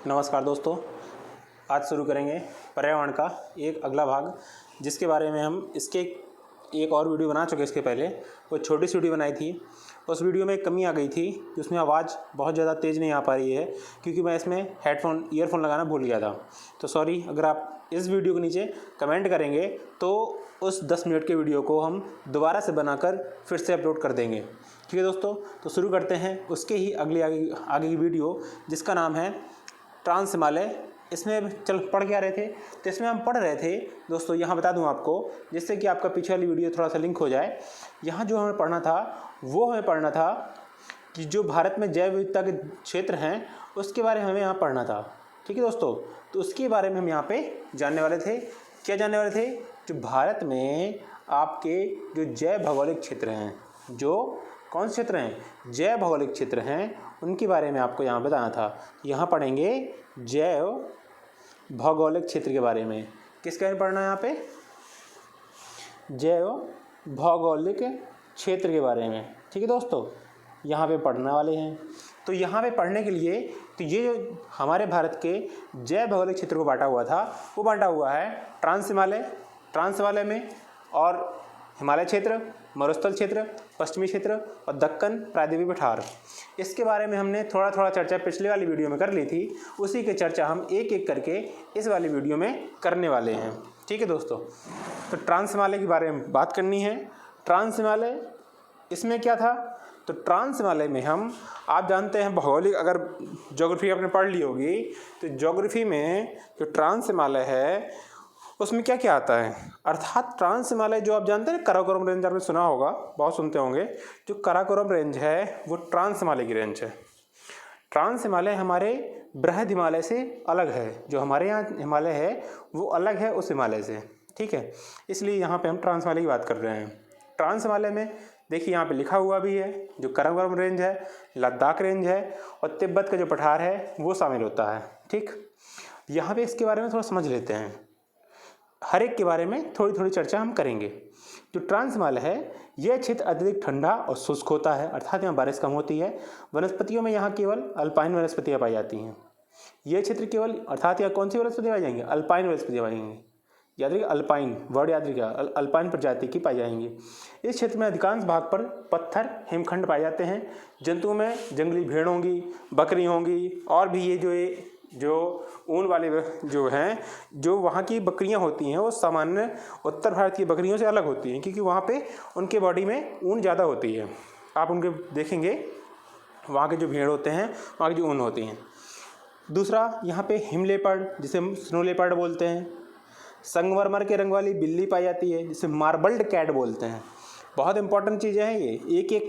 नमस्कार दोस्तों, आज शुरू करेंगे पर्यावरण का एक अगला भाग, जिसके बारे में हम इसके एक और वीडियो बना चुके इसके पहले। वो छोटी सी वीडियो बनाई थी, उस वीडियो में एक कमी आ गई थी कि उसमें आवाज़ बहुत ज़्यादा तेज़ नहीं आ पा रही है, क्योंकि मैं इसमें ईयरफोन लगाना भूल गया था। तो सॉरी, अगर आप इस वीडियो के नीचे कमेंट करेंगे तो उस 10 मिनट के वीडियो को हम दोबारा से बनाकर फिर से अपलोड कर देंगे। ठीक है दोस्तों, तो शुरू करते हैं उसके ही आगे की वीडियो, जिसका नाम है ट्रांस हिमालय। इसमें पढ़ क्या रहे थे, तो इसमें हम पढ़ रहे थे दोस्तों, यहाँ बता दूँ आपको, जिससे कि आपका पीछे वाली वीडियो थोड़ा सा लिंक हो जाए। यहाँ जो हमें पढ़ना था वो हमें पढ़ना था कि जो भारत में जैव विविधता के क्षेत्र हैं उसके बारे में हमें यहाँ पढ़ना था। ठीक है दोस्तों, तो उसके बारे में हम यहाँ पे जानने वाले थे। क्या जानने वाले थे? जो भारत में आपके जो जैव भौगोलिक क्षेत्र हैं, जो कौन से क्षेत्र हैं, जैव भौगोलिक क्षेत्र हैं, उनके बारे में आपको यहाँ बताना था। यहाँ पढ़ेंगे जैव भौगोलिक क्षेत्र के बारे में। किसके बारे में पढ़ना है यहाँ पे? जैव भौगोलिक क्षेत्र के बारे में। ठीक है दोस्तों, यहाँ पे पढ़ने वाले हैं। तो यहाँ पे पढ़ने के लिए तो ये जो हमारे भारत के जैव भौगोलिक क्षेत्र को बांटा हुआ था, वो बांटा हुआ है ट्रांस हिमालय में, और हिमालय क्षेत्र, मरुस्थल क्षेत्र, पश्चिमी क्षेत्र और दक्कन प्रायद्वीपीय पठार। इसके बारे में हमने थोड़ा थोड़ा चर्चा पिछले वाली वीडियो में कर ली थी। उसी की चर्चा हम एक एक करके इस वाली वीडियो में करने वाले हैं। ठीक है दोस्तों, तो ट्रांस हिमालय के बारे में बात करनी है। ट्रांस हिमालय, इसमें क्या था? तो ट्रांस हिमालय में आप जानते हैं भौगोलिक, अगर ज्योग्राफी आपने पढ़ ली होगी तो ज्योग्राफी में जो ट्रांस हिमालय है उसमें क्या क्या आता है। अर्थात ट्रांस हिमालय जो आप जानते हैं, काराकोरम रेंज आपने सुना होगा, बहुत सुनते होंगे। जो काराकोरम रेंज है वो ट्रांस हिमालय की रेंज है। ट्रांस हिमालय हमारे बृहद हिमालय से अलग है। जो हमारे यहाँ हिमालय है वो अलग है उस हिमालय से। ठीक है, इसलिए यहाँ पे हम ट्रांस हिमालय की बात कर रहे हैं। ट्रांस हिमालय में देखिए यहाँ पे लिखा हुआ भी है, जो काराकोरम रेंज है, लद्दाख रेंज है और तिब्बत का जो पठार है वो शामिल होता है। ठीक, यहाँ पे इसके बारे में थोड़ा समझ लेते हैं। हर एक के बारे में थोड़ी थोड़ी चर्चा हम करेंगे। जो ट्रांस हिमालय है, यह क्षेत्र अत्यधिक ठंडा और शुष्क होता है, अर्थात यहाँ बारिश कम होती है। वनस्पतियों में यहाँ केवल अल्पाइन वनस्पतियाँ पाई जाती हैं। यह क्षेत्र केवल, अर्थात यहाँ कौन सी वनस्पतियाँ पाई जाएंगी? अल्पाइन वनस्पतियाँ पाई जाएंगी। याद रखिए, अल्पाइन वर्ड याद रखिए, अल्पाइन प्रजाति की पाई जाएंगी। इस क्षेत्र में अधिकांश भाग पर पत्थर हिमखंड पाए जाते हैं। जंतुओं में जंगली भेड़ होंगी, बकरी होंगी, और भी ये जो ऊन वाले जो हैं, जो वहाँ की बकरियाँ होती हैं वो सामान्य उत्तर भारत की बकरियों से अलग होती हैं, क्योंकि वहाँ पे उनके बॉडी में ऊन ज़्यादा होती है। आप उनके देखेंगे, वहाँ के जो भेड़ होते हैं, वहाँ की जो ऊन होती हैं। दूसरा, यहाँ पे हिम लेपर्ड, जिसे हम स्नो लेपर्ड बोलते हैं। संगमरमर के रंग वाली बिल्ली पाई जाती है, जिसे मार्बल्ड कैट बोलते हैं। बहुत इंपॉर्टेंट चीज़ें हैं ये, एक एक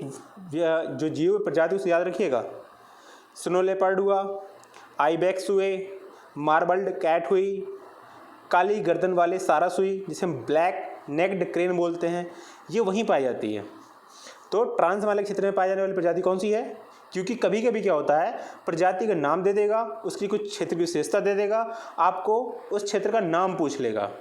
जो जीव प्रजाति उसे याद रखिएगा। स्नो लेपर्ड हुआ, आइबेक्स हुए, मार्बल्ड कैट हुई, काली गर्दन वाले सारस हुई, जिसे हम ब्लैक नेक्ड क्रेन बोलते हैं, ये वहीं पाई जाती है। तो ट्रांस हिमालय क्षेत्र में पाई जाने वाली प्रजाति कौन सी है? क्योंकि कभी कभी क्या होता है, प्रजाति का नाम दे देगा, उसकी कुछ क्षेत्र की विशेषता दे देगा, आपको उस क्षेत्र का नाम पूछ लेगा।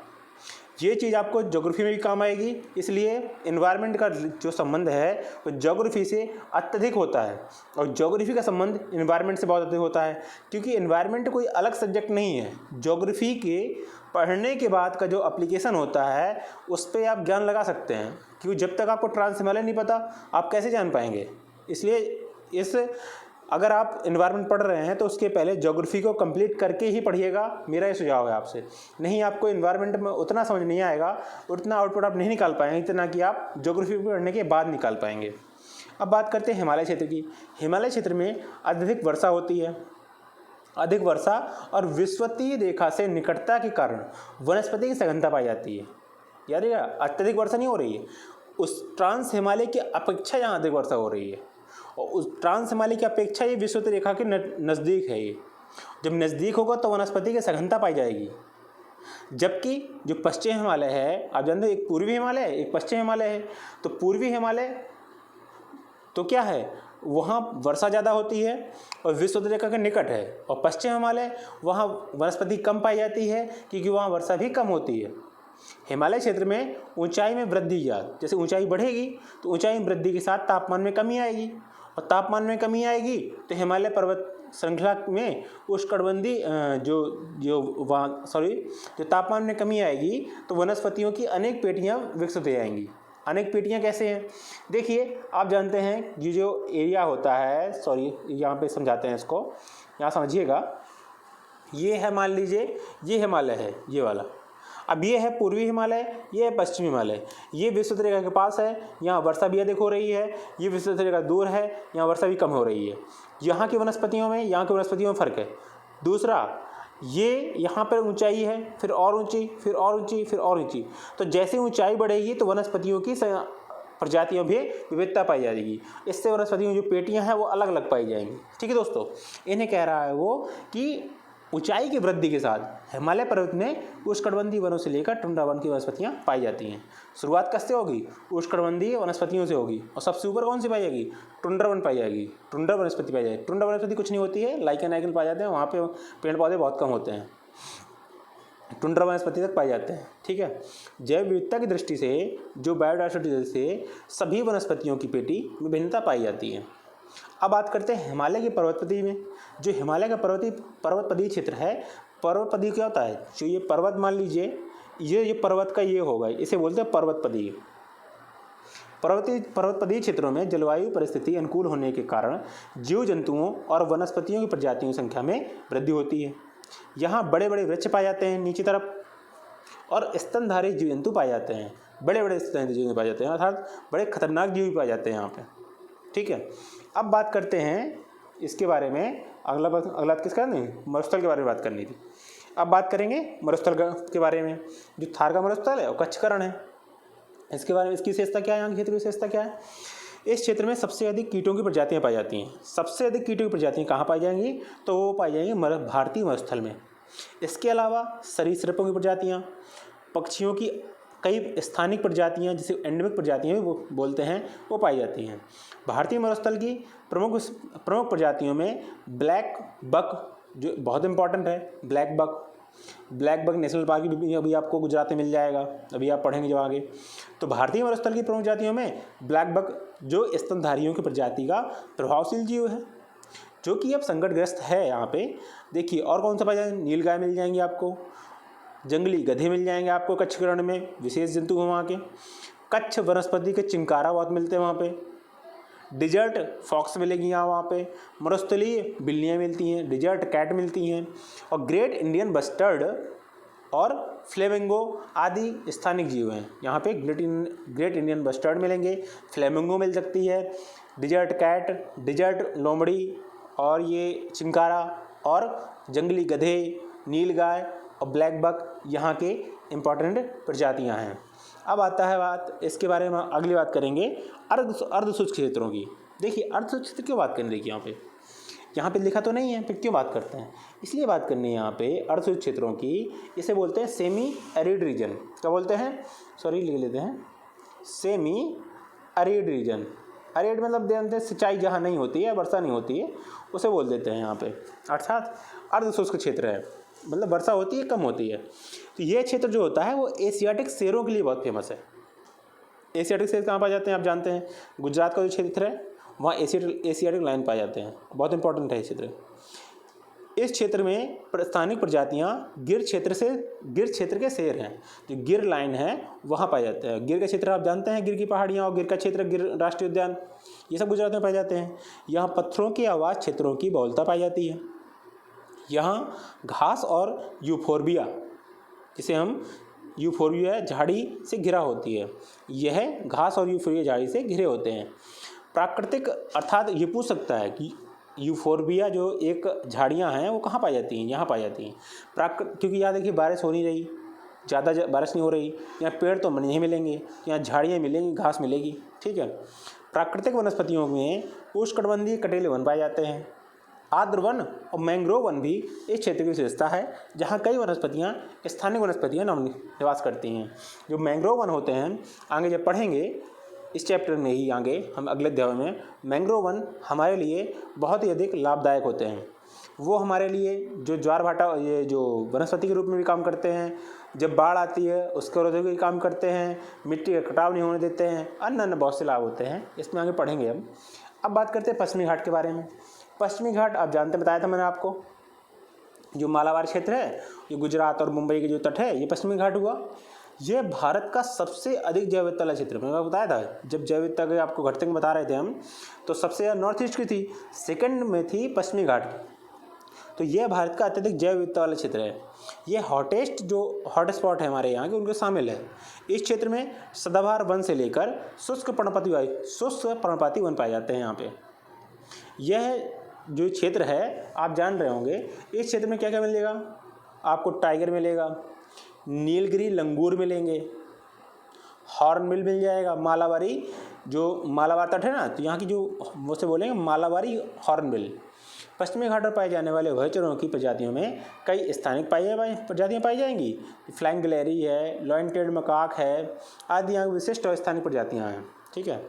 ये चीज़ आपको ज्योग्राफी में भी काम आएगी। इसलिए एनवायरनमेंट का जो संबंध है वो ज्योग्राफी से अत्यधिक होता है, और ज्योग्राफी का संबंध एनवायरनमेंट से बहुत अधिक होता है, क्योंकि एनवायरनमेंट कोई अलग सब्जेक्ट नहीं है। ज्योग्राफी के पढ़ने के बाद का जो एप्लीकेशन होता है उस पर आप ज्ञान लगा सकते हैं, क्योंकि जब तक आपको ट्रांस हिमालय नहीं पता आप कैसे जान पाएंगे। इसलिए अगर आप एनवायरनमेंट पढ़ रहे हैं तो उसके पहले ज्योग्राफी को कंप्लीट करके ही पढ़िएगा, मेरा ये सुझाव है आपसे। नहीं, आपको एनवायरनमेंट में उतना समझ नहीं आएगा, उतना आउटपुट आप नहीं निकाल पाएंगे इतना कि आप ज्योग्राफी पढ़ने के बाद निकाल पाएंगे। अब बात करते हैं हिमालय क्षेत्र की। हिमालय क्षेत्र में अत्यधिक वर्षा होती है। अधिक वर्षा और विषुवतीय रेखा से निकटता के कारण वनस्पति की सघनता पाई जाती है। याद रखिएगा, अत्यधिक वर्षा नहीं हो रही है, उस ट्रांस हिमालय की अपेक्षा यहाँ अधिक वर्षा हो रही है, और उस ट्रांस हिमालय की अपेक्षा ये विषुवतीय रेखा के नज़दीक है। ये जब नज़दीक होगा तो वनस्पति की सघनता पाई जाएगी। जबकि जो पश्चिम हिमालय है, आप जानते हैं एक पूर्वी हिमालय है, एक पश्चिम हिमालय है। तो पूर्वी हिमालय तो क्या है, वहाँ वर्षा ज़्यादा होती है और विषुवतीय रेखा के निकट है, और पश्चिम हिमालय वहाँ वनस्पति कम पाई जाती है, क्योंकि वहाँ वर्षा भी कम होती है। हिमालय क्षेत्र में ऊंचाई में वृद्धि या जैसे ऊंचाई बढ़ेगी तो ऊंचाई में वृद्धि के साथ तापमान में कमी आएगी, और तापमान में कमी आएगी तो हिमालय पर्वत श्रृंखला में उष्णकटिबंधीय जो तापमान में कमी आएगी तो वनस्पतियों की अनेक पेटियां विकसित हो जाएंगी। अनेक पेटियां कैसे हैं? देखिए, आप जानते हैं ये जो एरिया होता है, यहाँ पे समझाते हैं इसको, यहाँ समझिएगा। ये है, मान लीजिए ये हिमालय है, ये वाला। अब ये है पूर्वी हिमालय, ये है पश्चिमी हिमालय। ये विषुवत रेखा के पास है, यहाँ वर्षा भी अधिक हो रही है। ये विषुवत रेखा दूर है, यहाँ वर्षा भी कम हो रही है। यहाँ की वनस्पतियों में, यहाँ की वनस्पतियों में फ़र्क है। दूसरा, ये यहाँ पर ऊंचाई है, फिर और ऊंची, फिर और ऊंची, फिर और ऊंची। तो जैसे ऊंचाई बढ़ेगी तो वनस्पतियों की प्रजातियों में विविधता पाई जाएगी। इससे वनस्पतियों की जो पेटियाँ हैं वो अलग अलग पाई जाएंगी। ठीक है दोस्तों, इन्हें कह रहा है वो कि ऊंचाई की वृद्धि के साथ हिमालय पर्वत में उष्णकटिबंधीय वनों से लेकर टुंड्रा वन की वनस्पतियां पाई जाती हैं। शुरुआत किससे होगी? उष्णकटिबंधीय वनस्पतियों से होगी। और सबसे ऊपर कौन सी पाई जाएगी? टुंड्रा वन पाई जाएगी, टुंड्रा वनस्पति पाई जाएगी। टुंड्रा वनस्पति कुछ नहीं होती है, लाइकेन आइकेन पाए जाते हैं, वहाँ पे पेड़ पौधे बहुत कम होते हैं, टुंड्रा वनस्पति तक पाए जाते हैं। ठीक है, जैव विविधता की दृष्टि से, जो बायोडायवर्सिटी से सभी वनस्पतियों की पेटी में भिन्नता पाई जाती है। अब बात करते हैं हिमालय के पर्वतपदी में। जो हिमालय का पर्वतपदी क्षेत्र है, पर्वतपदी क्या होता है? जो ये पर्वत मान लीजिए, ये पर्वत का ये होगा, इसे बोलते हैं पर्वतपदी। पर्वतपदी क्षेत्रों में जलवायु परिस्थिति अनुकूल होने के कारण जीव जंतुओं और वनस्पतियों की प्रजातियों की संख्या में वृद्धि होती है। यहाँ बड़े बड़े वृक्ष पाए जाते हैं नीचे तरफ, और स्तनधारी जीव जंतु पाए जाते हैं। बड़े बड़े स्तनधारी जीव पाए जाते हैं, अर्थात बड़े खतरनाक जीव भी पाए जाते हैं यहाँ पे। ठीक है, अब बात करते हैं इसके बारे में। अगला किसका नहीं, मरुस्थल के बारे में बात करनी थी। अब बात करेंगे मरुस्थल के बारे में। जो थार का मरुस्थल है वो कच्छकरण है। इसके बारे में, इसकी विशेषता क्या है, यहाँ की क्षेत्र की विशेषता क्या है? इस क्षेत्र में सबसे अधिक कीटों की प्रजातियाँ पाई जाती हैं। सबसे अधिक कीटों की प्रजातियाँ कहाँ पाई जाएंगी? तो वो पाई जाएंगी भारतीय मरुस्थल में। इसके अलावा सरीसृपों की प्रजातियाँ, पक्षियों की कई स्थानिक प्रजातियां, जिसे एंडेमिक प्रजातियां भी वो बोलते हैं, वो पाई जाती हैं। भारतीय मरुस्थल की प्रमुख प्रजातियों में ब्लैक बक, जो बहुत इंपॉर्टेंट है, ब्लैक बक नेशनल पार्क भी अभी आपको गुजरात में मिल जाएगा, अभी आप पढ़ेंगे जब आगे। तो भारतीय मरुस्थल की प्रमुख जातियों में ब्लैक बक, जो स्तनधारियों की प्रजाति का प्रभावशील जीव है, जो कि अब संकटग्रस्त है यहाँ पे। देखिए, और कौन सा पाई जाएंगे? नीलगाय मिल जाएंगी आपको, जंगली गधे मिल जाएंगे आपको कच्छकरण में, विशेष जंतु हैं वहाँ के। कच्छ वनस्पति के चिंकारा बहुत मिलते हैं वहाँ पे। डिजर्ट फॉक्स मिलेगी यहाँ वहाँ पे। मरुस्थलीय बिल्लियाँ मिलती हैं, डिजर्ट कैट मिलती हैं, और ग्रेट इंडियन बस्टर्ड और फ्लेमिंगो आदि स्थानिक जीव हैं। यहाँ पे ग्रेट इंडियन बस्टर्ड मिलेंगे, फ्लेमिंगो मिल सकती है, डिजर्ट कैट, डिजर्ट लोमड़ी, और ये चिंकारा, और जंगली गधे, नीलगाय और ब्लैक बक यहाँ के इम्पॉर्टेंट प्रजातियाँ हैं। अब आता है बात इसके बारे में, अगली बात करेंगे अर्धशुष्क क्षेत्रों की। देखिए, अर्धशुष्क क्षेत्र क्यों बात करनी है? यहाँ पे लिखा तो नहीं है, फिर क्यों बात करते हैं? इसलिए बात करनी है यहाँ पे अर्धशुष्क क्षेत्रों की। इसे बोलते हैं सेमी एरिड रीजन। क्या बोलते हैं? लिख लेते हैं, सेमी एरिड रीजन। एरिड मतलब जानते हैं सिंचाई जहाँ नहीं होती है, वर्षा नहीं होती है, उसे बोल देते हैं यहाँ पे। अर्थात अर्धशुष्क क्षेत्र है, मतलब वर्षा होती है, कम होती है। तो ये क्षेत्र जो होता है वो एशियाटिक शेरों के लिए बहुत फेमस है। एशियाटिक शेर कहाँ पाए जाते हैं आप जानते हैं? गुजरात का जो क्षेत्र है वहाँ एशियाटिक लायन पाए जाते हैं, बहुत इंपॉर्टेंट है क्षेत्र। इस क्षेत्र में स्थानिक प्रजातियाँ गिर क्षेत्र के शेर हैं। जो गिर लाइन है वहाँ पाए जाते हैं। गिर का क्षेत्र आप जानते हैं, गिर की पहाड़ियाँ और गिर का क्षेत्र, गिर राष्ट्रीय उद्यान, ये सब गुजरात में पाए जाते हैं। यहाँ पत्थरों के आवास क्षेत्रों की बहुलता पाई जाती है। यहाँ घास और यूफोर्बिया, जिसे हम यूफोर्बिया झाड़ी से घिरा होती है, यह घास और यूफोर्बिया झाड़ी से घिरे होते हैं। प्राकृतिक, अर्थात ये पूछ सकता है कि यूफोर्बिया जो एक झाड़ियाँ हैं वो कहाँ पाई जाती हैं? यहाँ पाई जाती हैं। क्योंकि यहाँ देखिए बारिश हो नहीं रही, ज़्यादा बारिश नहीं हो रही, यहाँ पेड़ तो नहीं मिलेंगे, यहाँ झाड़ियाँ मिलेंगी, घास मिलेगी। ठीक है। प्राकृतिक वनस्पतियों में उष्णकटिबंधीय कटीले वन पाए जाते हैं। आर्द्र वन और मैंग्रोव वन भी इस क्षेत्र की विशेषता है, जहाँ कई वनस्पतियाँ स्थानीय वनस्पतियाँ निवास करती हैं। जो मैंग्रोव वन होते हैं, आगे जब पढ़ेंगे इस चैप्टर में ही, आगे हम अगले अध्याय में, मैंग्रोव वन हमारे लिए बहुत ही अधिक लाभदायक होते हैं। वो हमारे लिए जो ज्वार भाटा, ये जो वनस्पति के रूप में भी काम करते हैं, जब बाढ़ आती है उसके रोधक भी काम करते हैं, मिट्टी का कटाव नहीं होने देते हैं, अन्य बहुत से लाभ होते हैं। इसमें आगे पढ़ेंगे हम। अब बात करते हैं पश्चिमी घाट के बारे में। पश्चिमी घाट आप जानते, बताया था मैंने आपको, जो मालाबार क्षेत्र है, ये गुजरात और मुंबई के जो तट है, ये पश्चिमी घाट हुआ। ये भारत का सबसे अधिक जैव विविधता वाला क्षेत्र, मैंने बताया था जब जैव विविधता के आपको घटते बता रहे थे हम, तो सबसे ज़्यादा नॉर्थ ईस्ट की थी, सेकंड में थी पश्चिमी घाट की। तो यह भारत का अत्यधिक जैव विविधता वाला क्षेत्र है। ये हॉटेस्ट जो हॉट स्पॉट है हमारे यहाँ के, उनके शामिल है। इस क्षेत्र में सदाबहार वन से लेकर शुष्क पर्णपाती वन पाए जाते हैं यहाँ पे। यह जो क्षेत्र है आप जान रहे होंगे, इस क्षेत्र में क्या क्या मिलेगा आपको, टाइगर मिलेगा, नीलगिरी लंगूर मिलेंगे, हॉर्नबिल मिल जाएगा, मालाबारी, जो मालाबार तट है ना, तो यहाँ की जो वो से बोलेंगे मालाबारी हॉर्नबिल। पश्चिमी घाट पर पाए जाने वाले उभयचरों की प्रजातियों में कई स्थानिक प्रजातियाँ पाई जाएंगी। फ्लाइंग गिलहरी है, लॉइन टेल्ड मकाक है, आदि यहाँ विशिष्ट और स्थानिक प्रजातियाँ हैं। ठीक है,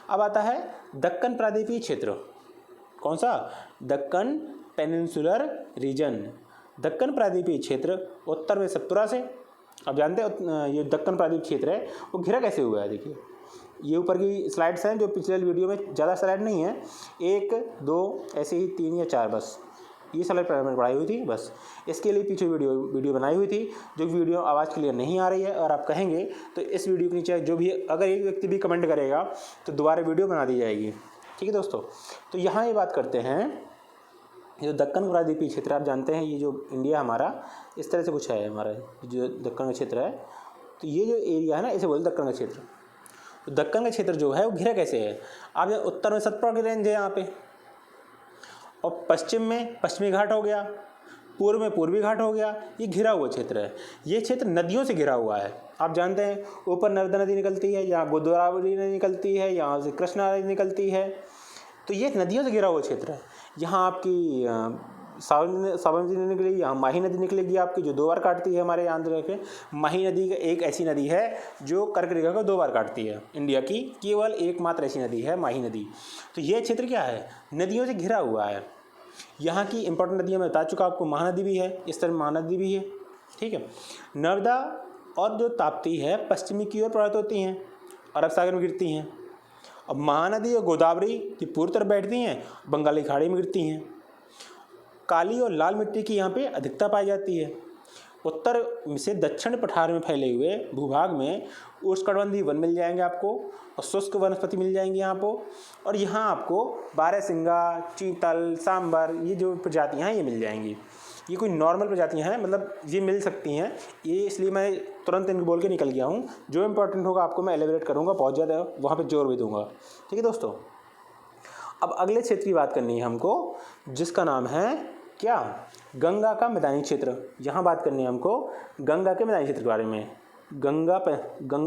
अब आता है दक्कन प्रायद्वीपीय क्षेत्र। कौन सा? Deccan peninsular reason. दक्कन प्रायद्वीपीय क्षेत्र उत्तर में सतपुरा से, आप जानते हैं ये दक्कन प्रायद्वीप क्षेत्र है वो घिरा कैसे हुआ है। देखिए ये ऊपर की स्लाइड्स हैं जो पिछले वीडियो में, ज़्यादा स्लाइड नहीं है, 1 2 ऐसे ही 3 या 4 बस, ये स्लाइड मैंने पढ़ाई हुई थी बस। इसके लिए पीछे वीडियो बनाई हुई थी। जो वीडियो आवाज़ क्लियर नहीं आ रही है और आप कहेंगे तो इस वीडियो के नीचे जो भी अगर एक व्यक्ति भी कमेंट करेगा तो दोबारा वीडियो बना दी जाएगी। ठीक है दोस्तों, तो यहाँ ये बात करते हैं, जो दक्कन प्रायद्वीपीय क्षेत्र आप जानते हैं, ये जो इंडिया हमारा इस तरह से कुछ है, हमारा जो दक्कन का क्षेत्र है, तो ये जो एरिया है ना इसे बोलते दक्कन का क्षेत्र। तो दक्कन का क्षेत्र जो है वो घिरा कैसे है, आप यहाँ उत्तर में सतपुड़ा की रेंज है यहाँ पे, और पश्चिम में पश्चिमी घाट हो गया, पूर्व में पूर्वी घाट हो गया, ये घिरा हुआ क्षेत्र है। ये क्षेत्र नदियों से घिरा हुआ है। आप जानते हैं ऊपर नर्मदा नदी निकलती है, यहाँ गोदावरी नदी निकलती है, यहाँ से कृष्णा नदी निकलती है, तो ये नदियों से घिरा हुआ क्षेत्र है। यहाँ आपकी साबरमती नदी निकलेगी, यहाँ माही नदी निकलेगी आपकी, जो 2 बार काटती है हमारे आंध्र के। माही नदी एक ऐसी नदी है जो कर्क रेखा को 2 बार काटती है, इंडिया की केवल एकमात्र ऐसी नदी है माही नदी। तो ये क्षेत्र क्या है, नदियों से घिरा हुआ है। यहाँ की इंपॉर्टेंट नदियाँ मैं बता चुका आपको, महानदी भी है, इस तरह महानदी भी है। ठीक है, नर्मदा और जो ताप्ती है पश्चिमी की ओर प्रवाहित होती हैं, अरब सागर में गिरती हैं। अब महानदी और गोदावरी की पूर्व तरफ बैठती हैं, बंगाली खाड़ी में गिरती हैं। काली और लाल मिट्टी की यहाँ पे अधिकता पाई जाती है। उत्तर से दक्षिण पठार में फैले हुए भूभाग में उष्णकटिबंधीय वन मिल जाएंगे आपको, और शुष्क वनस्पति मिल जाएंगी यहाँ को, और यहाँ आपको बारहसिंगा, चीतल, सांबर, ये जो प्रजातियाँ हैं ये मिल जाएंगी। ये कोई नॉर्मल प्रजातियाँ हैं, मतलब ये मिल सकती हैं, ये इसलिए मैं तुरंत इनको बोल के निकल गया हूँ। जो इंपॉर्टेंट होगा आपको मैं एलिब्रेट करूँगा, बहुत ज़्यादा वहाँ पर जोर भी दूँगा। ठीक है दोस्तों, अब अगले क्षेत्र की बात करनी है हमको, जिसका नाम है क्या, गंगा का मैदानी क्षेत्र। यहाँ बात करनी है हमको गंगा के मैदानी क्षेत्र के बारे में, गंगा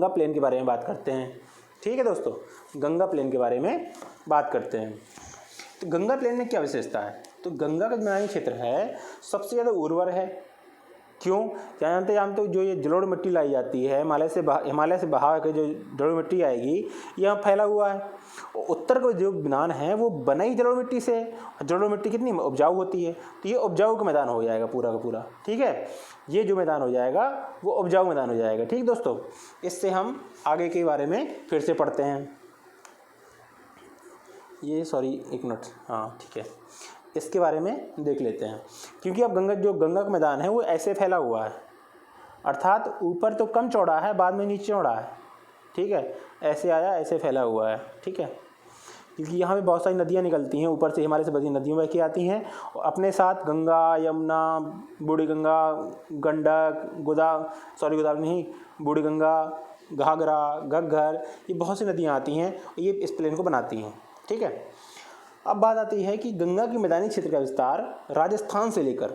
प्लेन के बारे में बात करते हैं। ठीक है दोस्तों, गंगा प्लेन के बारे में बात करते हैं। तो गंगा प्लेन में क्या विशेषता है, तो गंगा का मैदानी क्षेत्र है सबसे ज़्यादा उर्वर है। क्यों, क्या जानते हैं हम, तो जो ये जलोढ़ मिट्टी लाई जाती है हिमालय से बहा के जो जलोढ़ मिट्टी आएगी यहाँ फैला हुआ है। उत्तर का जो मैदान है वो बना ही जलोढ़ मिट्टी से, जलोढ़ मिट्टी कितनी उपजाऊ होती है, तो ये उपजाऊ का मैदान हो जाएगा पूरा का पूरा। ठीक है, ये जो मैदान हो जाएगा वो उपजाऊ मैदान हो जाएगा। ठीक दोस्तों, इससे हम आगे के बारे में फिर से पढ़ते हैं। ये सॉरी 1 मिनट, हाँ ठीक है, इसके बारे में देख लेते हैं। क्योंकि अब गंगा का मैदान है वो ऐसे फैला हुआ है, अर्थात ऊपर तो कम चौड़ा है, बाद में नीचे चौड़ा है। ठीक है, ऐसे आया ऐसे फैला हुआ है। ठीक है, क्योंकि यहाँ पे बहुत सारी नदियाँ निकलती हैं, ऊपर से हिमालय से बड़ी नदियों बह के आती हैं, और अपने साथ गंगा, यमुना, बूढ़ी गंगा, गंडक, गोदावरी नहीं, बूढ़ी गंगा, घाघरा, घग्गर, ये बहुत सी नदियाँ आती हैं, ये इस प्लेन को बनाती हैं। ठीक है, अब बात आती है कि गंगा के मैदानी क्षेत्र का विस्तार राजस्थान से लेकर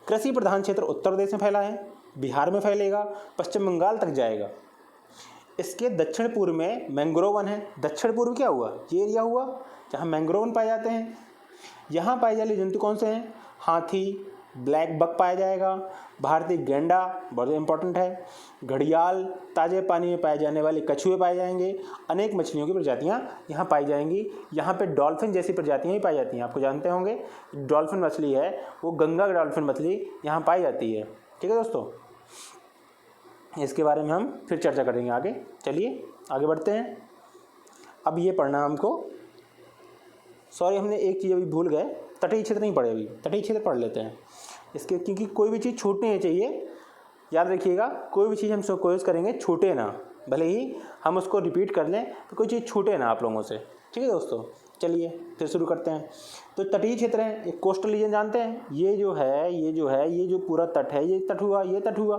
कृषि प्रधान क्षेत्र उत्तर प्रदेश में फैला है, बिहार में फैलेगा, पश्चिम बंगाल तक जाएगा। इसके दक्षिण पूर्व में मैंग्रोव वन है। दक्षिण पूर्व क्या हुआ, ये एरिया हुआ जहाँ मैंग्रोव वन पाए जाते हैं। यहाँ पाए जाने जंतु कौन से हैं, हाथी, ब्लैक बक पाया जाएगा, भारतीय गैंडा बहुत इंपॉर्टेंट है, घड़ियाल, ताजे पानी में पाए जाने वाले कछुए पाए जाएंगे, अनेक मछलियों की प्रजातियाँ यहाँ पाई जाएंगी। यहाँ पे डॉल्फिन जैसी प्रजातियाँ ही पाई जाती हैं। आपको जानते होंगे डॉल्फिन मछली है वो गंगा की डॉल्फिन मछली यहाँ पाई जाती है। ठीक है दोस्तों, इसके बारे में हम फिर चर्चा करेंगे आगे। चलिए आगे बढ़ते हैं। अब ये पढ़ना हमको सॉरी, हमने एक चीज़ अभी भूल गए, तटीय क्षेत्र नहीं पढ़े अभी, तटीय क्षेत्र पढ़ लेते हैं इसके, क्योंकि कोई भी चीज़ छूटनी नहीं चाहिए। याद रखिएगा, कोई भी चीज़ हम कोशिश करेंगे छूटे ना, भले ही हम उसको रिपीट कर लें तो कोई चीज़ छूटे ना आप लोगों से। ठीक है दोस्तों, चलिए फिर शुरू करते हैं। तो तटीय क्षेत्र है, एक कोस्टल रीजन जानते हैं, ये जो पूरा तट है, ये तट हुआ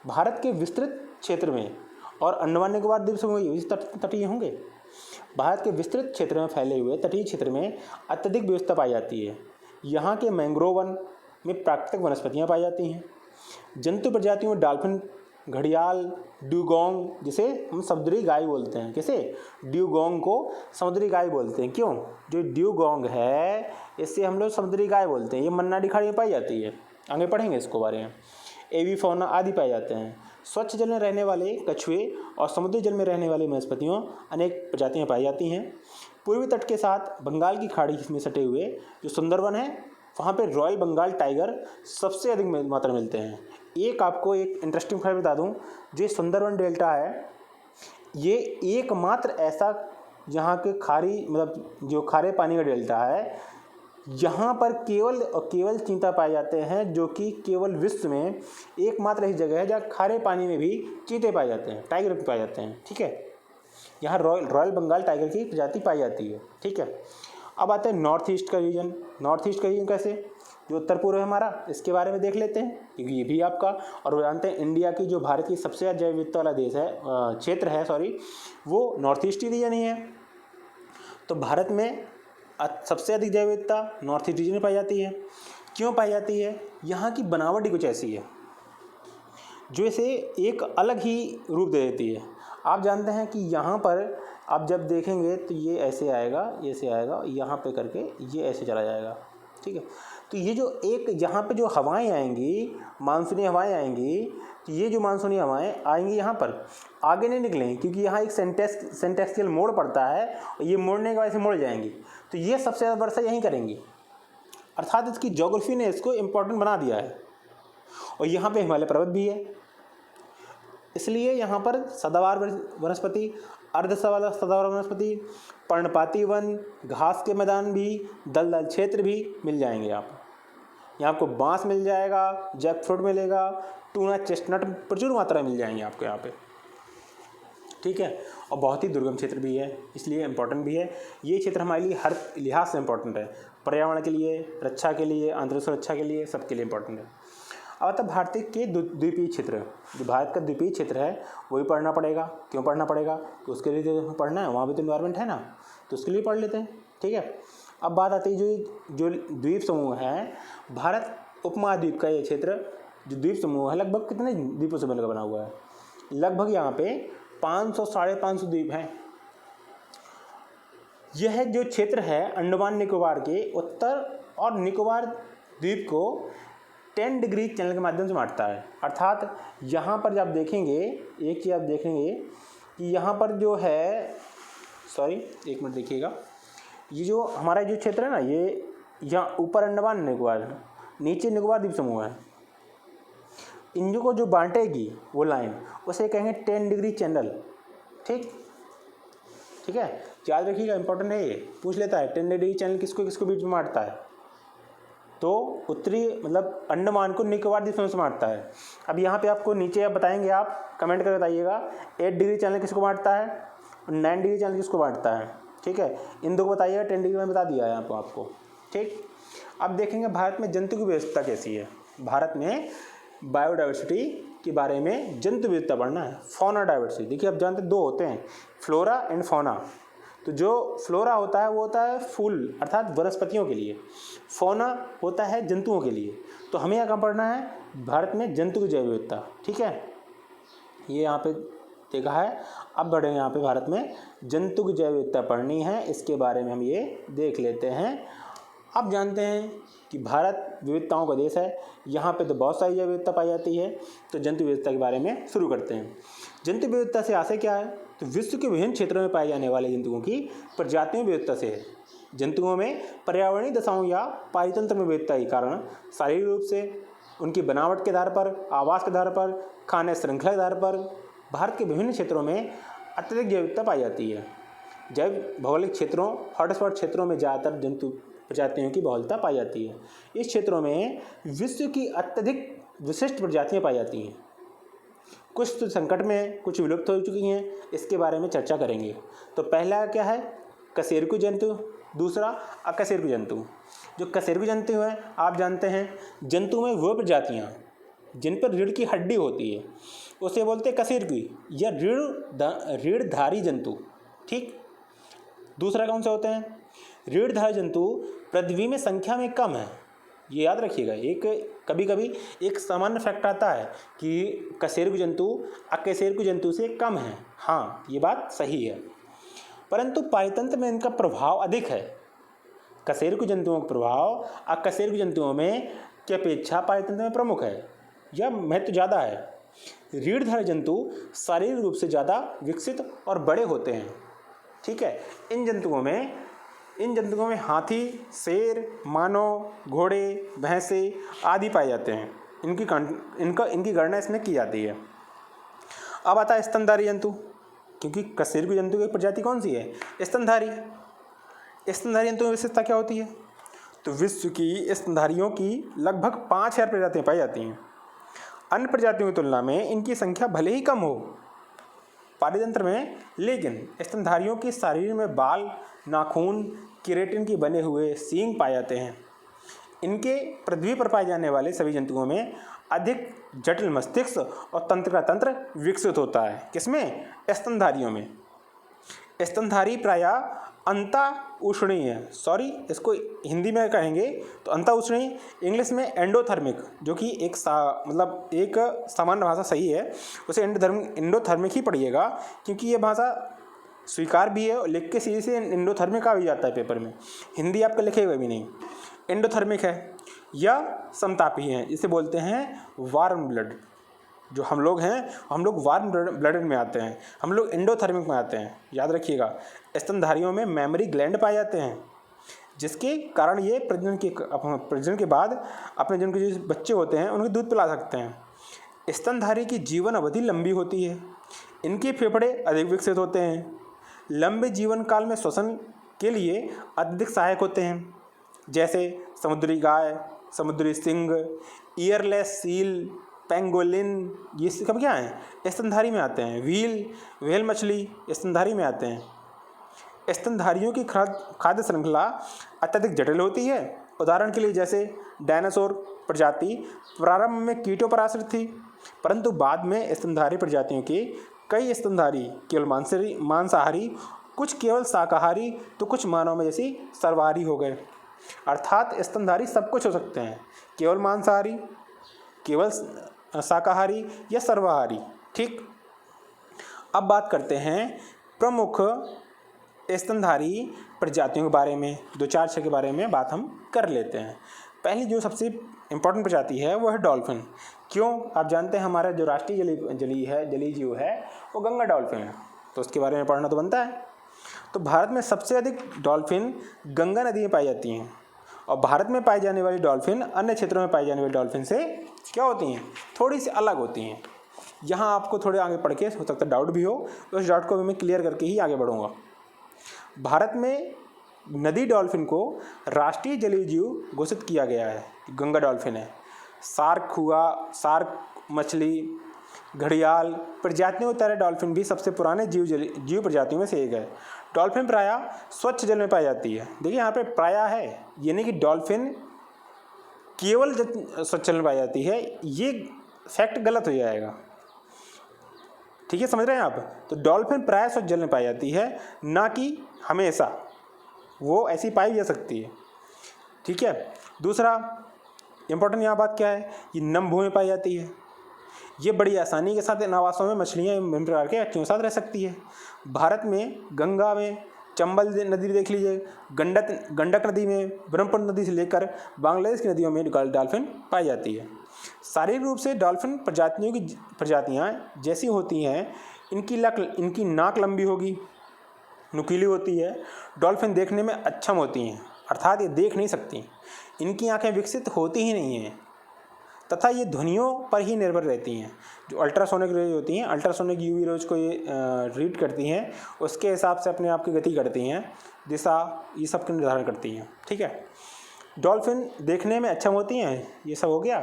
भारत के विस्तृत क्षेत्र में, और अंडमान निकोबार द्वीप समूह ये तटीय होंगे। भारत के विस्तृत क्षेत्र में फैले हुए तटीय क्षेत्र में अत्यधिक विविधता पाई जाती है। यहाँ के मैंग्रोव वन में प्राकृतिक वनस्पतियाँ पाई जाती हैं। जंतु प्रजातियों में डॉल्फिन, घड़ियाल, ड्यूगोंग, जिसे हम समुद्री गाय बोलते हैं, किसे, ड्यूगोंग को समुद्री गाय बोलते हैं। क्यों, जो ड्यूगोंग है इससे हम लोग समुद्री गाय बोलते हैं। ये मन्नाडी खाड़ी में पाई जाती है, आगे पढ़ेंगे इसको बारे में। एविफोना आदि पाए जाते हैं। स्वच्छ जल में रहने वाले कछुए और समुद्री जल में रहने वाली वनस्पतियों अनेक प्रजातियां पाई जाती हैं। पूर्वी तट के साथ बंगाल की खाड़ी में सटे हुए जो सुंदरवन है, वहाँ पे रॉयल बंगाल टाइगर सबसे अधिक मात्रा में मिलते हैं। एक आपको एक इंटरेस्टिंग खबर बता दूँ, जो सुंदरवन डेल्टा है ये एकमात्र ऐसा यहाँ के खारी मतलब जो खारे पानी का डेल्टा है, यहाँ पर केवल और केवल चीता पाए जाते हैं, जो कि केवल विश्व में एकमात्र ऐसी जगह है जहाँ खारे पानी में भी चीते पाए जाते हैं, टाइगर भी पाए जाते हैं। ठीक है, यहाँ रॉयल बंगाल टाइगर की प्रजाति पाई जाती है। ठीक है, अब आते हैं नॉर्थ ईस्ट का रीजन। नॉर्थ ईस्ट का रीजन कैसे, जो उत्तर पूर्व है हमारा, इसके बारे में देख लेते हैं, क्योंकि ये भी आपका, और वो जानते हैं इंडिया की जो भारत की सबसे ज़्यादा जैव विविधता वाला देश है, क्षेत्र है सॉरी, वो नॉर्थ ईस्ट रीजन ही है। तो भारत में सबसे अधिक जैव विविधता नॉर्थ ईस्ट रीजन में पाई जाती है। क्यों पाई जाती है, यहाँ की बनावट ही कुछ ऐसी है जो इसे एक अलग ही रूप दे देती है। आप जानते हैं कि यहाँ पर आप जब देखेंगे तो ये ऐसे आएगा, यहाँ पे करके ये ऐसे चला जाएगा। ठीक है, तो ये जो एक यहाँ पे जो हवाएं आएंगी, मानसूनी हवाएं आएंगी, तो ये जो मानसूनी हवाएं आएंगी यहाँ पर आगे नहीं निकलेंगी, क्योंकि यहाँ एक सेंटेक्सियल मोड़ पड़ता है, और ये मोड़ने के बाद से मुड़ जाएंगी, तो ये सबसे ज़्यादा वर्षा यहीं करेंगी। अर्थात इसकी ज्योग्राफी ने इसको इम्पोर्टेंट बना दिया है। और यहाँ पे हिमालय पर्वत भी है, इसलिए यहाँ पर सदाबहार वनस्पति, सदाबहार वनस्पति, पर्णपाती वन, घास के मैदान भी, दलदल क्षेत्र भी मिल जाएंगे। यहाँ आपको बांस मिल जाएगा, जैकफ्रूट मिलेगा, टूना, चेस्टनट प्रचुर मात्रा मिल जाएंगे आपको यहाँ पे। ठीक है, और बहुत ही दुर्गम क्षेत्र भी है, इसलिए इम्पोर्टेंट भी है। ये क्षेत्र हमारे लिए हर लिहाज से इम्पोर्टेंट है, पर्यावरण के लिए, रक्षा के लिए, आंतरिक सुरक्षा के लिए, सबके लिए इम्पोर्टेंट है। अब आता भारत के द्वीपीय क्षेत्र, जो भारत का द्वीपीय क्षेत्र है वो भी पढ़ना पड़ेगा। क्यों पढ़ना पड़ेगा, तो उसके लिए जो पढ़ना है, वहाँ भी तो इन्वायरमेंट है ना, तो उसके लिए पढ़ लेते हैं। ठीक है, अब बात आती है जो द्वीप समूह है, भारत उपमहाद्वीप का ये क्षेत्र जो द्वीप समूह है, लगभग कितने द्वीपों से बना हुआ है, लगभग यहाँ पे 500 साढ़े 500 द्वीप हैं। यह जो क्षेत्र है अंडमान निकोबार के उत्तर और निकोबार द्वीप को 10 डिग्री चैनल के माध्यम से बांटता है। अर्थात यहाँ पर जब देखेंगे, एक चीज़ आप देखेंगे कि यहाँ पर जो है, सॉरी एक मिनट देखिएगा, ये जो हमारा जो क्षेत्र है ना, ये यहाँ ऊपर अंडमान निकोबार, नीचे निकोबार द्वीप समूह है, इन को जो बांटेगी वो लाइन, उसे कहेंगे 10 डिग्री चैनल। ठीक है, याद रखिएगा, इंपॉर्टेंट है, ये पूछ लेता है 10 डिग्री चैनल किसको किसको बीच में बांटता है, तो उत्तरी मतलब अंडमान को निकोबार द्वीप समूह से बांटता है। अब यहाँ पे आपको नीचे आप बताएंगे, आप कमेंट कर बताइएगा 8 डिग्री चैनल किसको बांटता है और 9 डिग्री चैनल किसको बांटता है। ठीक है, इन दो को बताइएगा, 10 डिग्री में बता दिया है यहाँ पर आपको। ठीक, अब देखेंगे भारत में जंतु की विविधता कैसी है। भारत में बायोडाइवर्सिटी के बारे में जंतु विविधता पढ़ना है, फौना डाइवर्सिटी। देखिए आप जानते हैं दो होते हैं, फ्लोरा एंड फौना। तो जो फ्लोरा होता है वो होता है फूल अर्थात वनस्पतियों के लिए, फौना होता है जंतुओं के लिए। तो हमें यहाँ कहाँ पढ़ना है, भारत में जंतु की जैव विविधता। ठीक है, ये यहाँ पे देखा है। अब बढ़े यहाँ पे भारत में जंतु की जैव विविधता पढ़नी है, इसके बारे में हम ये देख लेते हैं। अब जानते हैं कि भारत विविधताओं का देश है, यहाँ पे तो बहुत सारी जैव विविधता पाई जाती है। तो जंतु विविधता के बारे में शुरू करते हैं। जंतु विविधता से आशय क्या है, तो विश्व के विभिन्न क्षेत्रों में पाए जाने वाले जंतुओं की प्रजातियों विविधता से है। जंतुओं में पर्यावरणीय दशाओं या पारितंत्र में विविधता के कारण शारीरिक रूप से, उनकी बनावट के आधार पर, आवास के आधार पर, खाने श्रृंखला के आधार पर भारत के विभिन्न क्षेत्रों में अत्यधिक जैव विविधता पाई जाती है। जैव भौगोलिक क्षेत्रों हॉटस्पॉट क्षेत्रों में ज़्यादातर जंतु प्रजातियों की बहुलता पाई जाती है। इस क्षेत्रों में विश्व की अत्यधिक विशिष्ट प्रजातियाँ पाई जाती हैं। कुछ तो संकट में, कुछ विलुप्त हो चुकी हैं, इसके बारे में चर्चा करेंगे। तो पहला क्या है, कशेरुकी जंतु, दूसरा अकशेरुकी जंतु। जो कशेरुकी जंतु हैं, आप जानते हैं जंतु में वो प्रजातियाँ जिन पर रीढ़ की हड्डी होती है उसे बोलते हैं कशेरुकी या रीढ़धारी जंतु। ठीक। दूसरा कौन से होते हैं, रीढ़धारी जंतु पृथ्वी में संख्या में कम है। ये याद रखिएगा, एक कभी कभी एक सामान्य फैक्ट आता है कि कशेरुकी जंतु अकशेरुकी जंतु से कम है। हाँ, ये बात सही है, परंतु पारितंत्र में इनका प्रभाव अधिक है। कशेरुकी जंतुओं का प्रभाव अकशेरुकी जंतुओं में की अपेक्षा पारितंत्र में प्रमुख है या महत्व ज़्यादा है। रीढ़धारी जंतु शारीरिक रूप से ज़्यादा विकसित और बड़े होते हैं। ठीक है। इन जंतुओं में हाथी, शेर, मानव, घोड़े, भैंसे आदि पाए जाते हैं। इनकी गणना इसमें की जाती है। अब आता है स्तनधारी जंतु, क्योंकि कशेरुकी जंतु की प्रजाति कौन सी है, स्तनधारी। स्तनधारी जंतुओं की विशेषता क्या होती है, तो विश्व की स्तनधारियों की लगभग 5000 प्रजातियाँ पाई जाती हैं। अन्य प्रजातियों की तुलना में इनकी संख्या भले ही कम हो पारितंत्र में, लेकिन स्तनधारियों के शरीर में बाल, नाखून, केराटिन के बने हुए सींग पाए जाते हैं। इनके पृथ्वी पर पाए जाने वाले सभी जंतुओं में अधिक जटिल मस्तिष्क और तंत्रिका तंत्र विकसित होता है। किसमें, स्तनधारियों में। स्तनधारी प्रायः अंता उष्णीय, इसको हिंदी में कहेंगे तो अंता उष्णीय, इंग्लिश में एंडोथर्मिक, जो कि एक सामान्य भाषा सही है, उसे एंडोथर्मिक ही पढ़िएगा, क्योंकि ये भाषा स्वीकार भी है और लिख के सीधे से एंडोथर्मिक आ भी जाता है पेपर में, हिंदी आपका लिखेगा भी नहीं। एंडोथर्मिक है या समतापी है, इसे बोलते हैं वार्म ब्लड। जो हम लोग हैं, हम लोग वार्म ब्लडेड में आते हैं, हम लोग एंडोथर्मिक में आते हैं, याद रखिएगा। स्तनधारियों में मेमोरी ग्लैंड पाए जाते हैं, जिसके कारण ये प्रजनन के बाद अपने जन्म के जो बच्चे होते हैं उनके दूध पिला सकते हैं। स्तनधारी की जीवन अवधि लंबी होती है, इनके फेफड़े अधिक विकसित होते हैं, लंबे जीवन काल में श्वसन के लिए अत्यधिक सहायक होते हैं, जैसे समुद्री गाय, समुद्री सिंह, ईयरलेस सील, पेंगोलिन, ये सब क्या हैं, स्तनधारी में आते हैं। व्हेल मछली स्तनधारी में आते हैं। स्तनधारियों की खाद्य श्रृंखला अत्यधिक जटिल होती है। उदाहरण के लिए जैसे डायनासोर प्रजाति प्रारंभ में कीटों पर आश्रित थी, परंतु बाद में स्तनधारी प्रजातियों के कई स्तनधारी केवल मांसाहारी, कुछ केवल शाकाहारी, तो कुछ मानव में जैसी सर्वाहारी हो गए। अर्थात स्तनधारी सब कुछ हो सकते हैं, केवल मांसाहारी, केवल शाकाहारी या सर्वाहारी। ठीक। अब बात करते हैं प्रमुख स्तनधारी प्रजातियों के बारे में, 2-4 के बारे में बात हम कर लेते हैं। पहली जो सबसे इम्पोर्टेंट प्रजाति है वो है डॉल्फिन। क्यों, आप जानते हैं हमारा जो राष्ट्रीय जलीय जीव है वो गंगा डॉल्फिन है, तो उसके बारे में पढ़ना तो बनता है। तो भारत में सबसे अधिक डॉल्फिन गंगा नदी में पाई जाती हैं, और भारत में पाई जाने वाली डॉल्फिन अन्य क्षेत्रों में पाई जाने वाली डॉल्फिन से क्या होती हैं, थोड़ी सी अलग होती हैं। यहाँ आपको थोड़े आगे पढ़ के हो सकता है डाउट भी हो, तो उस डाउट को मैं क्लियर करके ही आगे बढ़ूँगा। भारत में नदी डॉल्फिन को राष्ट्रीय जलीय जीव घोषित किया गया है, गंगा डॉल्फिन है। शार्क मछली, घड़ियाल प्रजातियों की तरह डॉल्फिन भी सबसे पुराने जीव प्रजातियों में से एक है। डॉल्फिन प्रायः स्वच्छ जल में पाई जाती है। देखिए यहाँ पे प्रायः है, यानी कि डॉल्फिन केवल स्वच्छ जल में पाई जाती है, ये फैक्ट गलत हो जाएगा। ठीक है, समझ रहे हैं आप। तो डॉल्फिन प्रायः स्वच्छ जल में पाई जाती है, ना कि हमेशा, वो ऐसी पाई जा सकती है। ठीक है। दूसरा इंपॉर्टेंट यहाँ बात क्या है, ये नम भूमि में पाई जाती है। ये बड़ी आसानी के साथ इन आवासों में मछलियाँ विभिन्न प्रकार के व्यक्तियों के साथ रह सकती है। भारत में गंगा में, चंबल नदी देख लीजिए, गंडक नदी में, ब्रह्मपुत्र नदी से लेकर बांग्लादेश की नदियों में डॉल्फिन पाई जाती है। शारीरिक रूप से डॉल्फिन प्रजातियाँ जैसी होती हैं, इनकी नाक लंबी होगी, नुकीली होती है। डॉल्फिन देखने में अक्षम होती हैं, अर्थात ये देख नहीं सकती, इनकी आंखें विकसित होती ही नहीं हैं। तथा ये ध्वनियों पर ही निर्भर रहती हैं। जो अल्ट्रासोनिक रेज होती हैं, अल्ट्रासोनिक यूवी रेज को ये रीड करती हैं, उसके हिसाब से अपने आप की गति करती हैं, दिशा, ये सब का निर्धारण करती हैं। ठीक है। डॉल्फिन देखने में अक्षम होती हैं, ये सब हो गया।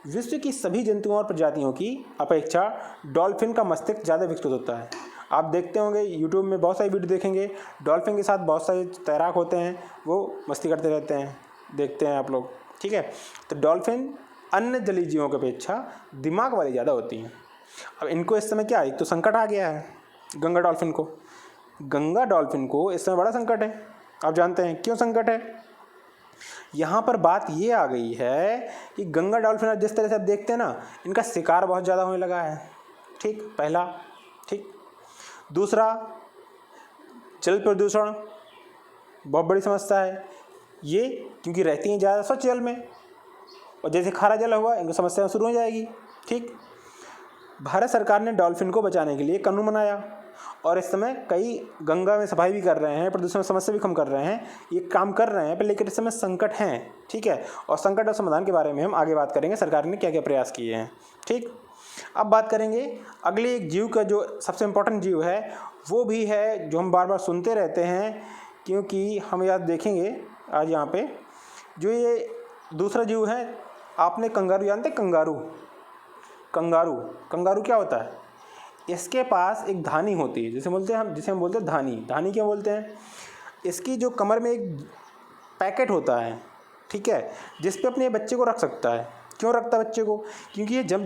विश्व की सभी जंतुओं और प्रजातियों की अपेक्षा डॉल्फिन का मस्तिष्क ज़्यादा विकसित होता है। आप देखते होंगे यूट्यूब में बहुत सारी वीडियो देखेंगे, डॉल्फिन के साथ बहुत सारे तैराक होते हैं, वो मस्ती करते रहते हैं, देखते हैं आप लोग। ठीक है। तो डॉल्फिन अन्य जलीय जीवों की अपेक्षा दिमाग वाली ज़्यादा होती हैं। अब इनको इस समय क्या, एक तो संकट आ गया है गंगा डॉल्फिन को। गंगा डॉल्फिन को इस समय बड़ा संकट है। आप जानते हैं क्यों संकट है? यहाँ पर बात ये आ गई है कि गंगा डॉल्फिन जिस तरह से आप देखते हैं ना, इनका शिकार बहुत ज़्यादा होने लगा है। ठीक, पहला। ठीक, दूसरा, जल प्रदूषण बहुत बड़ी समस्या है ये, क्योंकि रहती हैं ज़्यादा स्वच्छ जल में, और जैसे खारा जल हुआ इनको समस्या शुरू हो जाएगी। ठीक। भारत सरकार ने डॉल्फिन को बचाने के लिए कानून बनाया, और इस समय कई गंगा में सफाई भी कर रहे हैं, प्रदूषण समस्या भी कम कर रहे हैं, ये काम कर रहे हैं, पर लेकिन इस समय संकट हैं। ठीक है। और संकट और समाधान के बारे में हम आगे बात करेंगे, सरकार ने क्या क्या प्रयास किए हैं। ठीक। अब बात करेंगे अगले एक जीव का, जो सबसे इम्पोर्टेंट जीव है, वो भी है जो हम बार बार सुनते रहते हैं, क्योंकि हम याद देखेंगे आज यहाँ पे, जो ये दूसरा जीव है, आपने कंगारू जानते हैं? कंगारू, कंगारू, कंगारू क्या होता है? इसके पास एक धानी होती है, जिसे हम बोलते हैं धानी। धानी क्या बोलते हैं? इसकी जो कमर में एक पैकेट होता है, ठीक है, जिस पे अपने बच्चे को रख सकता है। क्यों रखता है बच्चे को? क्योंकि ये जब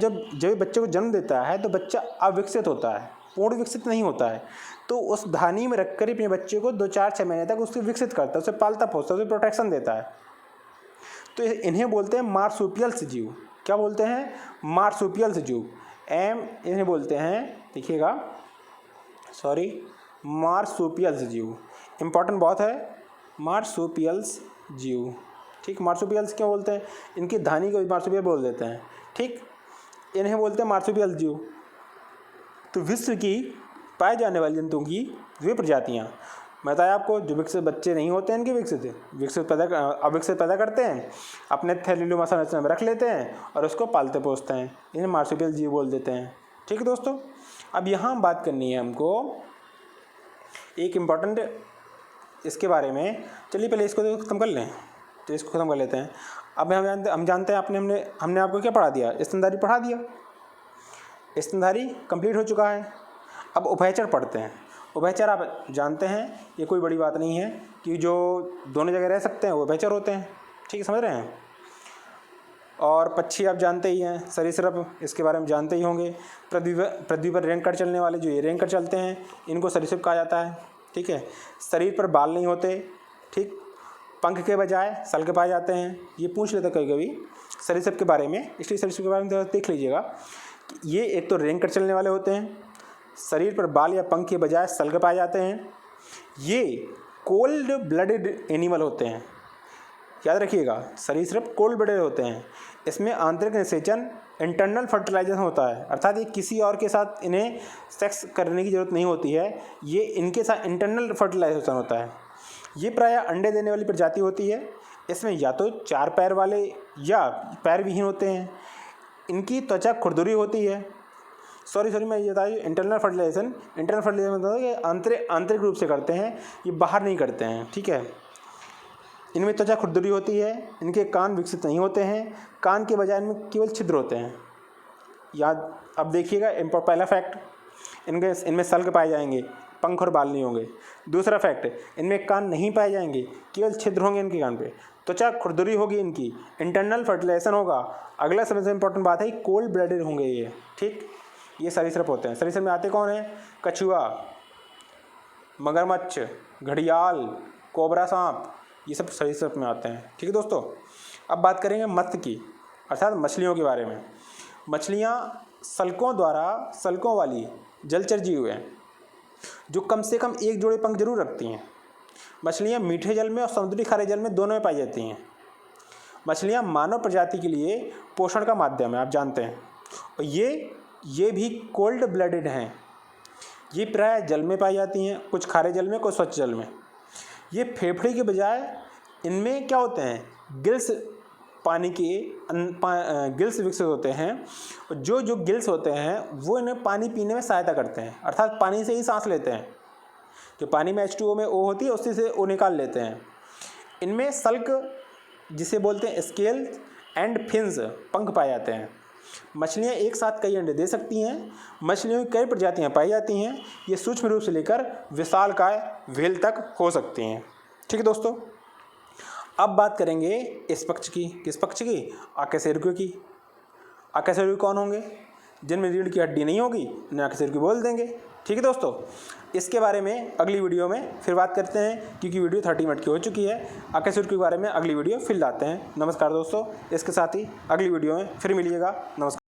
बच्चे को जन्म देता है तो बच्चा अविकसित होता है, पूर्ण विकसित नहीं होता है, तो उस धानी में रखकर अपने बच्चे को 2-4-6 महीने तक उसको विकसित करता है, उसे पालता पोसता है, उसे प्रोटेक्शन देता है। तो इन्हें बोलते हैं मार्सुपियल्स जीव। क्या बोलते हैं? मार्सुपियल्स जीव। इन्हें बोलते हैं, देखिएगा, मार्सुपियल्स जीव। इम्पॉर्टेंट बहुत है, मार्सुपियल्स जीव। ठीक, मार्सुपियल्स क्यों बोलते हैं? इनकी धानी को मार्सुपियल बोल देते हैं। ठीक, इन्हें बोलते हैं मार्सुपियल्स जीव। तो विश्व की पाए जाने वाली जंतुओं की वे प्रजातियाँ, मैं बताया आपको, जो विकसित बच्चे नहीं होते हैं, इनके अविकसित पैदा करते हैं, अपने थैलीलुमा संरचना में रख लेते हैं और उसको पालते पोसते हैं, इन्हें मार्सुपियल जीव बोल देते हैं। ठीक है दोस्तों। अब यहाँ हम बात करनी है हमको एक इम्पॉर्टेंट इसके बारे में। चलिए पहले इसको तो ख़त्म कर लें, तो इसको ख़त्म कर लेते हैं। अब हम जानते हैं, हमने आपको क्या पढ़ा दिया? स्तनधारी पढ़ा दिया। स्तनधारी कंप्लीट हो चुका है। अब उभयचर पढ़ते हैं। उभयचर आप जानते हैं, ये कोई बड़ी बात नहीं है, कि जो दोनों जगह रह सकते हैं वो उभयचर होते हैं। ठीक है, समझ रहे हैं? और पक्षी आप जानते ही हैं, सरीसृप, इसके बारे में जानते ही होंगे। पृथ्वी पर रेंग कर चलने वाले, जो ये रेंग कर चलते हैं, इनको सरीसृप कहा जाता है। ठीक है। शरीर पर बाल नहीं होते। ठीक, पंख के बजाय सल्क पाए जाते हैं। ये पूछ लेते कभी कभी सरीसृप के बारे में, इसलिए सरीसृप के बारे में देख लीजिएगा। ये एक तो रेंग कर चलने वाले होते हैं, शरीर पर बाल या पंख के बजाय सल्क पाए जाते हैं। ये कोल्ड ब्लडेड एनिमल होते हैं, याद रखिएगा, सरीसृप कोल्ड ब्लडेड होते हैं। इसमें आंतरिक निषेचन, इंटरनल फर्टिलाइजेशन होता है, अर्थात ये किसी और के साथ इन्हें सेक्स करने की ज़रूरत नहीं होती है, ये इनके साथ इंटरनल फर्टिलाइजेशन होता है। ये प्रायः अंडे देने वाली प्रजाति होती है। इसमें या तो 4 पैर वाले या पैर विहीन होते हैं। इनकी त्वचा खुरदुरी होती है। मैं ये बताइए, इंटरनल फर्टिलाइजेशन मतलब है कि आंतरिक रूप से करते हैं, ये बाहर नहीं करते हैं। ठीक है। इनमें त्वचा खुरदुरी होती है। इनके कान विकसित नहीं होते हैं, कान के बजाय इनमें केवल छिद्र होते हैं। याद, अब देखिएगा, पहला फैक्ट, इनमें सल्क पाए जाएंगे, पंख और बाल नहीं होंगे। दूसरा फैक्ट, इनमें कान नहीं पाए जाएंगे, केवल छिद्र होंगे इनके कान पे। त्वचा खुरदुरी होगी इनकी, इंटरनल फर्टिलाइजेशन होगा। अगला सबसे इंपॉर्टेंट बात है, कोल्ड ब्लडेड होंगे ये। ठीक, ये सरीसृप होते हैं। सरीसृप में आते कौन हैं? कछुआ, मगरमच्छ, घड़ियाल, कोबरा सांप, ये सब सरीसृप में आते हैं। ठीक है दोस्तों। अब बात करेंगे मत्स्य की, अर्थात मछलियों के बारे में। मछलियाँ सल्कों वाली जलचर जीव हैं, जो कम से कम एक जोड़े पंख जरूर रखती हैं। मछलियाँ मीठे जल में और समुद्री खारे जल में दोनों में पाई जाती हैं। मछलियाँ मानव प्रजाति के लिए पोषण का माध्यम है, आप जानते हैं। और ये भी कोल्ड ब्लडेड हैं। ये प्राय जल में पाई जाती हैं, कुछ खारे जल में, कुछ स्वच्छ जल में। ये फेफड़े के बजाय इनमें क्या होते हैं? गिल्स पानी के गिल्स विकसित होते हैं। जो गिल्स होते हैं वो इन्हें पानी पीने में सहायता करते हैं, अर्थात पानी से ही सांस लेते हैं। जो पानी में H2O में O होती है उसी से O निकाल लेते हैं। इनमें सल्क, जिसे बोलते हैं स्केल एंड फिन्स, पंख पाए जाते हैं। मछलियाँ एक साथ कई अंडे दे सकती हैं। मछलियों की कई प्रजातियाँ पाई जाती हैं। ये सूक्ष्म रूप से लेकर विशालकाय व्हेल तक हो सकती हैं। ठीक है दोस्तों, अब बात करेंगे इस पक्ष की। किस पक्ष की? अकशेरुकियों की। अकशेरुकी कौन होंगे? जिनमें रीढ़ की हड्डी नहीं होगी उन्हें अकशेरुकी बोल देंगे। ठीक है दोस्तों, इसके बारे में अगली वीडियो में फिर बात करते हैं, क्योंकि वीडियो 30 मिनट की हो चुकी है। अकशेरुकी के बारे में अगली वीडियो फिर लाते हैं। नमस्कार दोस्तों, इसके साथ ही अगली वीडियो में फिर मिलिएगा। नमस्कार।